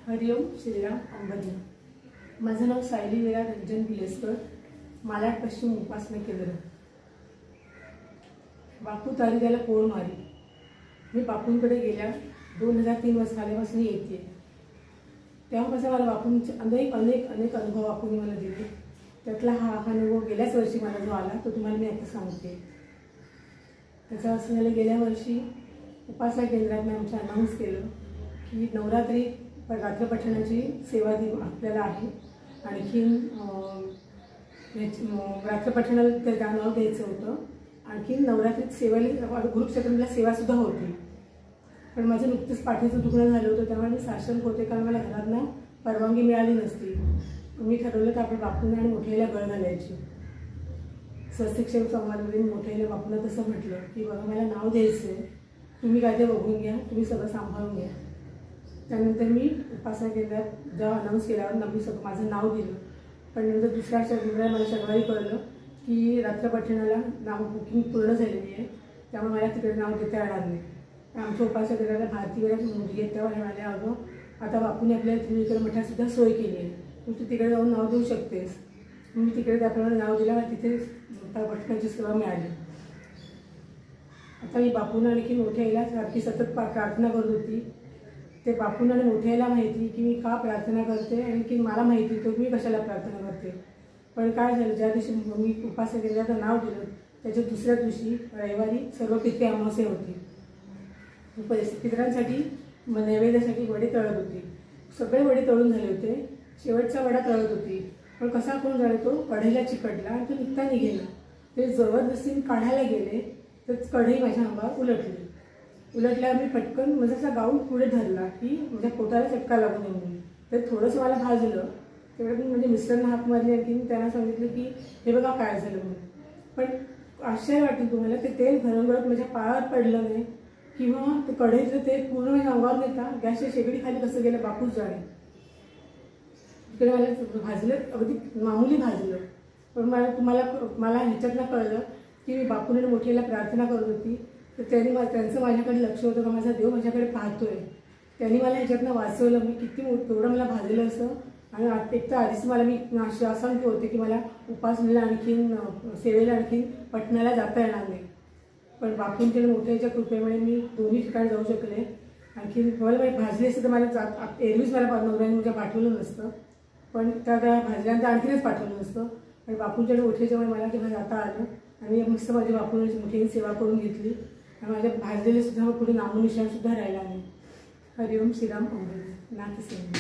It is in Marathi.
हरिओम श्रीराम अंबनी। माझं नाव सायली वेळा रंजन गिलेस्कर, मालाड पश्चिम उपासना केंद्र। बापू तारिकाला कोण मारी। मी बापूंकडे गेल्या 2003 वर्ष झाल्यापासून येते। तेव्हापासून मला बापूंचे अनेक अनुभव बापूंनी मला दिले। त्यातला हा अनुभव गेल्याच वर्षी मला जो आला तो तुम्हाला मी आता सांगते। त्याचा असं झालं, गेल्या वर्षी उपासना केंद्रात आमच्या अनाउन्स केलं की नवरात्री रात्रपठणाची सेवा आपल्याला आहे। आणखीन रात्रपठणाला त्याचं नाव द्यायचं होतं। आणखीन नवरात्रीत सेवेला गुरुक्षेत्राला सेवासुद्धा होती। पण माझं नुकतंच पाठीचं दुखणं झालं होतं, त्यामुळे मी साशंक होते, कारण मला घरातनं परवानगी मिळाली नसती। मी ठरवलं की आपण बापूंना आणि मोठ्याला गळ घालायची। स्वस्तिक्षेम संवादमध्ये मोठ्याला बापूंना तसं म्हटलं की बघा, मला नाव द्यायचं आहे, तुम्ही काय ते बघून घ्या, तुम्ही सगळं सांभाळून घ्या। त्यानंतर मी उपासना केंद्रात जेव्हा अनाउन्स केल्यावर मी सगळं माझं नाव दिलं। पण नंतर दुसऱ्या शनिवारी मला शनिवारी कळलं की रात्रपठणाला नाव बुकिंग पूर्ण झालेली आहे, त्यामुळे मला तिकडे नाव देता येणार नाही। आमच्या उपासना केंद्राला भारतीय मुलगी आहेत, तेव्हा म्हणाल्या, अगं आता बापूने आपल्या त्रिविक्रम मठातसुद्धा सोय केली आहे, तू तिकडे जाऊन नाव देऊ शकतेस। मी तिकडे त्याप्रमाणे नाव दिलं, मला तिथे पठणाची सेवा मिळाली। आता मी बापूंना आणखी मोठ्याला सारखी सतत प्रार्थना करत होती। ते बापूंना आणि मोठ्याला माहिती की मी का प्रार्थना करते, आणि की मला माहिती तर मी कशाला प्रार्थना करते। पण काय झालं, ज्या दिवशी मी उपासना केंद्राचं नाव दिलं त्याच्या दुसऱ्या दिवशी रविवारी सर्व पितृ अमावस्या होती। पितरांसाठी नैवेद्यासाठी वडे तळत होती। सगळे वडे तळून झाले होते, शेवटचा वडा तळत होती। पण कसा कोण झाला, तो कढईला चिकटला आणि तो निघता निघेना। ते जबरदस्तीने काढायला गेले तर कढई माझ्या अंगावर उलटली। उलटल्यावर मी पटकन म्हणजे असा गाऊन पुढे धरला की माझ्या पोटाला चटका लागू नये म्हणून। तर थोडंसं मला भाजलं, तेवढं मी म्हणजे मिस्टरना हाक मारली की त्यांना सांगितलं की हे बघा काय झालं म्हणून। पण आश्चर्य वाटेल तुम्हाला, ते तेल घरंगळत माझ्या पायावर पडलं नाही किंवा ते कढईचं तेल पूर्ण माझ्या अंगावर नेता गॅसच्या शेगडी खाली कसं गेलं बापूच जाणे। तिकडे मला भाजलं, अगदी मामूली भाजलं। पण मला ह्याच्यातनं कळलं की मी बापूने मोठ्याला प्रार्थना करत होती, तर त्यांचं माझ्याकडे लक्ष होतं का माझा देव माझ्याकडे पाहतोय। त्यांनी मला ह्याच्यातनं वाचवलं। मी किती तेवढं मला भाजलं असं। आणि एक तर आधीच मला मी अशंक होते की मला उपासनेला आणखीन सेवेला आणखीन पठणाला जाता येणार नाही। पण बापूंच्या मोठ्याच्या कृपेमुळे मी दोन्ही ठिकाणी जाऊ शकले। आणखीन मला भाजली असतं तर मला एरवीच मला नवऱ्याने म्हणजे पाठवलं नसतं, पण त्या भाजल्यानंतर आणखीनच पाठवलं नसतं। आणि बापूंच्या मोठ्याच्यामुळे मला तेव्हा जाता आलं आणि मस्त माझी बापूंची मोठ्याने सेवा करून घेतली। आणि माझ्या भाजलेले सुद्धा पुढे नामोनिशाणसुद्धा राहिला नाही। हरिओम श्रीराम अंबनी नाथ सिंह।